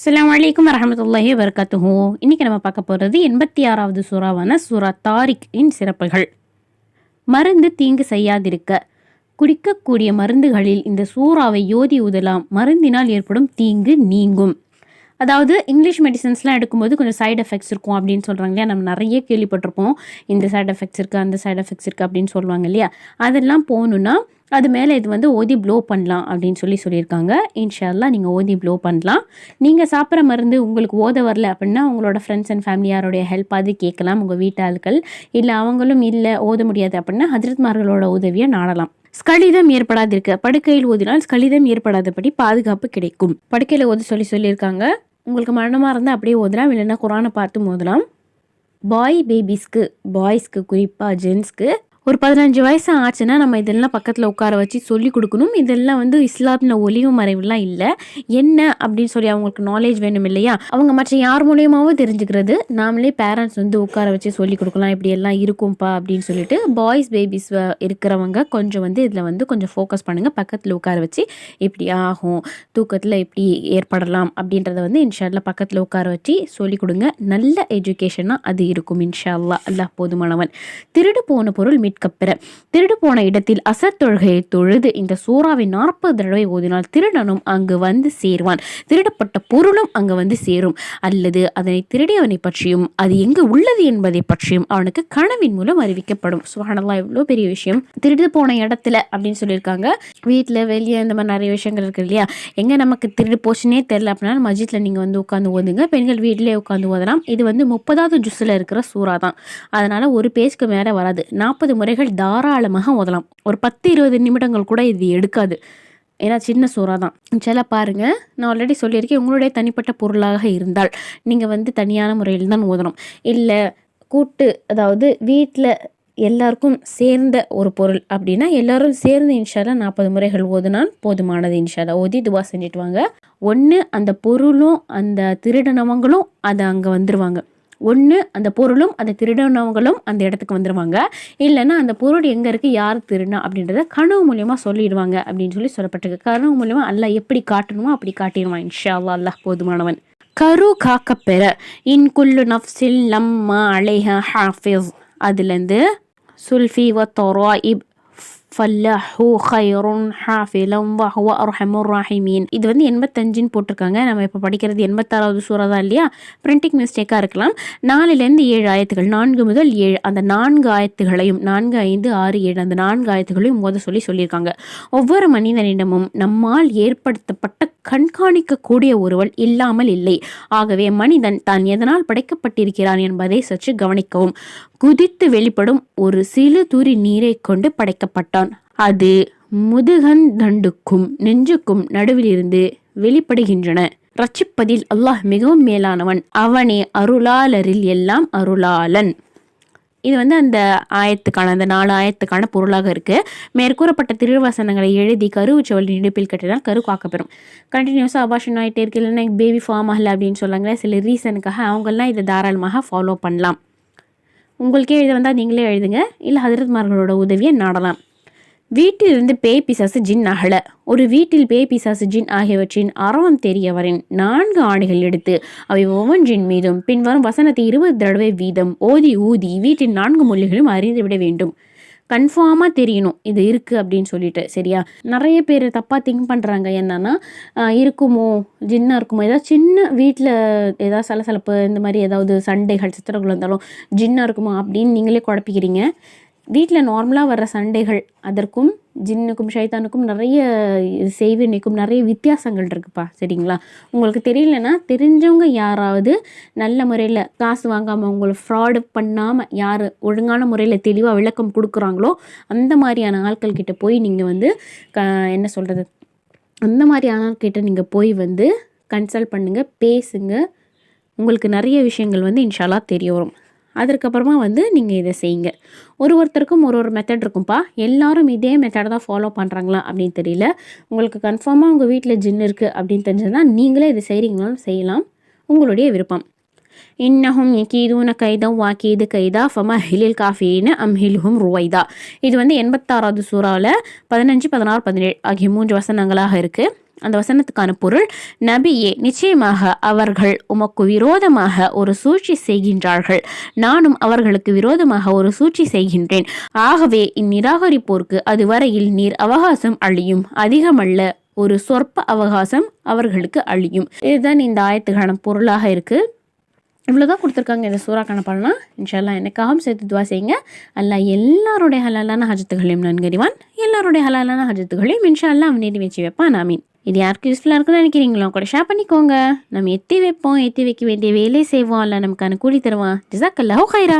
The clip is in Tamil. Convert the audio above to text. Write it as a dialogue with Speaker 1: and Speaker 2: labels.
Speaker 1: அஸ்ஸலாமு அலைக்கும் வரஹ்மத்துல்லாஹி வபரகாத்துஹு. இன்னைக்கு நம்ம பார்க்க போகிறது 86வது சூறாவான சூரா தாரிக் இன் சிறப்புகள். மருந்து தீங்கு செய்யாதிருக்க. குடிக்கக்கூடிய மருந்துகளில் இந்த சூறாவை ஓதி ஊதலாம். மருந்தினால் ஏற்படும் தீங்கு நீங்கும். அதாவது இங்கிலீஷ் மெடிசன்ஸ்லாம் எடுக்கும்போது கொஞ்சம் சைடு எஃபெக்ட்ஸ் இருக்கும் அப்படின்னு சொல்கிறாங்க இல்லையா. நம்ம நிறைய கேள்விப்பட்டிருப்போம், இந்த சைடு எஃபெக்ட்ஸ் இருக்குது, அந்த சைடு எஃபெக்ட்ஸ் இருக்குது அப்படின்னு சொல்லுவாங்க இல்லையா. அதெல்லாம் போகணுன்னா அது மேலே இது வந்து ஓதி ப்ளோ பண்ணலாம் அப்படின்னு சொல்லியிருக்காங்க. இன்ஷா அல்லாஹ் நீங்கள் ஓதி ப்ளோ பண்ணலாம். நீங்கள் சாப்பிட்ற மருந்து உங்களுக்கு ஓத வரல அப்படின்னா உங்களோட ஃப்ரெண்ட்ஸ் அண்ட் ஃபேமிலி யாரோடைய ஹெல்ப்பாவது கேட்கலாம், உங்கள் வீட்டு ஆட்கள். இல்லை அவங்களும் இல்லை ஓத முடியாது அப்படின்னா ஹஜ்ரத்மார்களோட உதவியை நாடலாம். ஸ்கலிதம் ஏற்படாதிருக்க. படுக்கையில் ஓதினால் ஸ்கலிதம் ஏற்படாதபடி பாதுகாப்பு கிடைக்கும். படுக்கையில் ஓத சொல்லியிருக்காங்க. உங்களுக்கு மரணமாக இருந்தால் அப்படியே ஓதலாம், இல்லைன்னா குரானை பார்த்து ஓதலாம். பாய்ஸ்க்கு குறிப்பாக ஜென்ஸ்க்கு ஒரு 15 வயசு ஆச்சுன்னா நம்ம இதெல்லாம் பக்கத்தில் உட்கார வச்சு சொல்லி கொடுக்கணும். இதெல்லாம் வந்து இஸ்லாமில் ஒளிவு மறைவுலாம் இல்லை. என்ன அப்படின்னு சொல்லி அவங்களுக்கு நாலேஜ் வேணும் இல்லையா. அவங்க மற்ற யார் மூலியமாகவும் தெரிஞ்சுக்கிறது. நாமளே பேரண்ட்ஸ் வந்து உட்கார வச்சு சொல்லி கொடுக்கலாம், இப்படி எல்லாம் இருக்கும்ப்பா அப்படின்னு சொல்லிட்டு. பேபிஸ் இருக்கிறவங்க கொஞ்சம் வந்து இதில் வந்து கொஞ்சம் ஃபோக்கஸ் பண்ணுங்கள். பக்கத்தில் உட்கார வச்சு இப்படி ஆகும், தூக்கத்தில் இப்படி ஏற்படலாம் அப்படின்றத வந்து இன்ஷா அல்லாஹ் பக்கத்தில் உட்கார வச்சு சொல்லி கொடுங்க. நல்ல எஜுகேஷனாக அது இருக்கும் இன்ஷா அல்லாஹ். அல்லாஹ் போதுமானவன். திருடு போன பொருள் மீட்கப்பெற. திருடு போன இடத்தில் அசர் தொழுகையை தொழுது இந்த சூறாவை 40 தடவை ஓதினால் திருடனும் அங்கு வந்து சேருவான், திருடப்பட்ட பொருளும் அங்கு வந்து சேரும். அல்லது அதனை திருடியவனை பற்றியும் அது எங்கு உள்ளது என்பதை பற்றியும் அவனுக்கு கனவின் மூலம் அறிவிக்கப்படும். சுப்ஹானல்லாஹ், எவ்வளோ பெரிய விஷயம். திருடு போன இடத்துல அப்படின்னு சொல்லியிருக்காங்க. வீட்டில் வெளியே இந்த மாதிரி நிறைய விஷயங்கள் இருக்கு இல்லையா. எங்கே நமக்கு திருடு போச்சுன்னே தெரியல அப்படின்னா மஸ்ஜித்ல நீங்கள் வந்து உட்காந்து ஓதுங்க. பெண்கள் வீட்டிலே உட்காந்து ஓதலாம். இது வந்து 30வது ஜுஸ்ல இருக்கிற சூறா தான். அதனால ஒரு பேஜ்க்கு மேலே வராது. 40 முறைகள் தாராளமாக ஓதலாம். ஒரு 10-20 நிமிடங்கள் கூட இது எடுக்காது. ஏன்னா சின்ன சூறா தான். சில பாருங்கள், நான் ஆல்ரெடி சொல்லியிருக்கேன், உங்களுடைய தனிப்பட்ட பொருளாக இருந்தால் நீங்கள் வந்து தனியான முறையில் தான் ஓதணும். இல்லை கூட்டு, அதாவது வீட்டில் எல்லாருக்கும் சேர்ந்த ஒரு பொருள் அப்படின்னா எல்லாரும் சேர்ந்து இன்ஷா அல்லாஹ் 40 முறைகள் ஓதுனால் போதுமானது. இன்ஷா அல்லாஹ் ஓதி துவா செஞ்சுட்டு வாங்க. ஒன்று அந்த பொருளும் அந்த திருடனவங்களும் அதை அங்கே வந்துடுவாங்க. ஒன்று அந்த பொருளும் அந்த திருடனவங்களும் அந்த இடத்துக்கு வந்துடுவாங்க. இல்லைன்னா அந்த பொருள் எங்கே இருக்குது, யார் திருடனா அப்படின்றத கனவு மூலியமாக சொல்லிடுவாங்க அப்படின்னு சொல்லப்பட்டிருக்கு. கனவு மூலியமாக அல்லாஹ் எப்படி காட்டணுமோ அப்படி காட்டிடுவான் இன்ஷா அல்லாஹ். அல்லாஹ் போதுமானவன். கரு காக்க பெற. இன் குல்லு நஃப்ஸில் லம்மா அலைஹா ஹாஃபிஸ். அதுலேருந்து சுல்ஃபி வ தொராயிப் ஃபல்லஹு ஹைருன் ஹாஃபிலம் வஹுவ அர்ஹமுர் ராஹிமீன். இது வந்து 85ன்னு போட்டிருக்காங்க. நம்ம இப்போ படிக்கிறது 86வது சூறா தான் இல்லையா. பிரிண்டிங் மிஸ்டேக்காக இருக்கலாம். 4லேருந்து 7 ஆயத்துகள், 4 முதல் 7, அந்த 4 ஆயத்துகளையும் 4, 5, 6, 7 அந்த 4 ஆயத்துகளையும் சொல்லியிருக்காங்க. ஒவ்வொரு மனிதனிடமும் நம்மால் ஏற்படுத்தப்பட்ட கண்காணிக்கக்கூடிய ஒருவன் இல்லாமல் இல்லை. ஆகவே மனிதன் தான் எதனால் படைக்கப்பட்டிருக்கிறான் என்பதை சற்று கவனிக்கவும். குதித்து வெளிப்படும் ஒரு சிறு துளி நீரை கொண்டு படைக்கப்பட்டான். அது முதுகந்தண்டுக்கும் நெஞ்சுக்கும் நடுவிலிருந்து வெளிப்படுகின்றன. ரட்சிப்பதில் அல்லாஹ் மிகவும் மேலானவன். அவனே அருளாளரில் எல்லாம் அருளாளன். இது வந்து அந்த ஆயத்துக்கான, அந்த 4 ஆயத்துக்கான பொருளாக இருக்குது. மேற்கூறப்பட்ட திருவசனங்களை எழுதி கருவுச்சவல் இடுப்பில் கட்டினால் கரு காக்கப்பெறும். கண்டினியூஸாக அபாஷன் ஆகிட்டே இருக்கு, இல்லைன்னா பேபி ஃபார்ம் ஆகலை அப்படின்னு சொல்லுவாங்களே சில ரீசனுக்காக, அவங்கெல்லாம் இதை தாராளமாக ஃபாலோ பண்ணலாம். உங்களுக்கே எழுத வந்தால் நீங்களே எழுதுங்க, இல்லை ஹஜ்ரத்மார்களோட உதவியை நாடலாம். வீட்டிலிருந்து பேய் பிசாசு ஜின் அகல. ஒரு வீட்டில் பேய் பிசாசு ஜின் ஆகியவற்றின் அறவம் தெரியவரின் 4 ஆணைகள் எடுத்து அவை ஒவ்வொன்றின் மீதும் பின்வரும் வசனத்தை 20 தடவை வீதம் ஓதி ஊதி வீட்டின் 4 மூலைகளும் அறிந்து விட வேண்டும். கன்ஃபார்மாக தெரியணும் இது இருக்குது அப்படின்னு சொல்லிட்டு. சரியா? நிறைய பேர் தப்பாக திங்க் பண்ணுறாங்க. என்னன்னா இருக்குமோ, ஜின்னாக இருக்குமோ, ஏதாவது சின்ன வீட்டில் ஏதாவது சலசலப்பு இந்த மாதிரி ஏதாவது சண்டைகள் சித்திரங்கள் இருந்தாலும் ஜின்னாக இருக்குமோ அப்படின்னு நீங்களே குழப்பிக்கிறீங்க. வீட்டில் நார்மலாக வர்ற சண்டைகள் அதற்கும் ஜின்னுக்கும் ஷைத்தானுக்கும் நிறைய செய்வினைக்கும் நிறைய வித்தியாசங்கள் இருக்குப்பா. சரிங்களா? உங்களுக்கு தெரியலன்னா தெரிஞ்சவங்க யாராவது நல்ல முறையில் காசு வாங்காமல் உங்களை ஃப்ராடு பண்ணாமல் யார் ஒழுங்கான முறையில் தெளிவாக விளக்கம் கொடுக்குறாங்களோ அந்த மாதிரியான ஆட்கள் கிட்ட போய் நீங்கள் வந்து என்ன சொல்கிறது, அந்த மாதிரியான ஆட்கிட்ட நீங்கள் போய் வந்து கன்சல்ட் பண்ணுங்கள், பேசுங்க. உங்களுக்கு நிறைய விஷயங்கள் வந்து இன்ஷா அல்லாஹ் தெரிய வரும். அதற்கப்புறமா வந்து நீங்கள் இதை செய்யுங்க. ஒருத்தருக்கும் ஒரு மெத்தட் இருக்கும்ப்பா. எல்லாரும் இதே மெத்தட் தான் ஃபாலோ பண்ணுறாங்களா அப்படின்னு தெரியல. உங்களுக்கு கன்ஃபார்மாக உங்கள் வீட்டில் ஜின் இருக்குது அப்படின்னு தெரிஞ்சதுன்னா நீங்களே இதை செய்கிறீங்களாலும் செய்யலாம், உங்களுடைய விருப்பம். இன்னஹும் யகீதுன கைதா வாக்கீது கைதா ஃபமஹிலில் காஃபீன அம்ஹில்ஹும் ருவைதா. இது வந்து 86வது சூறாவில் 15, 16, 17 ஆகிய 3 வசனங்களாக இருக்குது. அந்த வசனத்துக்கான பொருள், நபியே, நிச்சயமாக அவர்கள் உமக்கு விரோதமாக ஒரு சூழ்ச்சி செய்கின்றார்கள், நானும் அவர்களுக்கு விரோதமாக ஒரு சூழ்ச்சி செய்கின்றேன். ஆகவே இந்நிராகரிப்போருக்கு அதுவரையில் நீர் அவகாசம் அழியும், அதிகமல்ல, ஒரு சொற்ப அவகாசம் அவர்களுக்கு அழியும். இதுதான் இந்த ஆயத்துக்கான பொருளாக இருக்கு. இவ்வளோதான் கொடுத்துருக்காங்க இந்த சூறாக்கான பலனா. இன்ஷா அல்லாஹ் எனக்காகவும் சேர்த்து துவா செய்யுங்க. அல்லாஹ் எல்லாருடைய ஹலாலான ஹஜத்துகளையும் நன்கறிவான், எல்லாருடைய ஹலாலான ஹஜத்துகளையும் இன்ஷா அல்லாஹ் அவன் நீடி வச்சு வைப்பான். ஆமீன். இது யாருக்கு யூஸ்ஃபுல்லாக இருக்குன்னு நினைக்கிறீங்களோ கூட ஷேர் பண்ணிக்கோங்க. நம்ம எத்தி வைப்போம், எத்தி வைக்க வேண்டிய வேலையை செய்வோம், அல்ல நமக்கான கூலி தருவான். ஜஸாக்கல்லாஹு கைரா.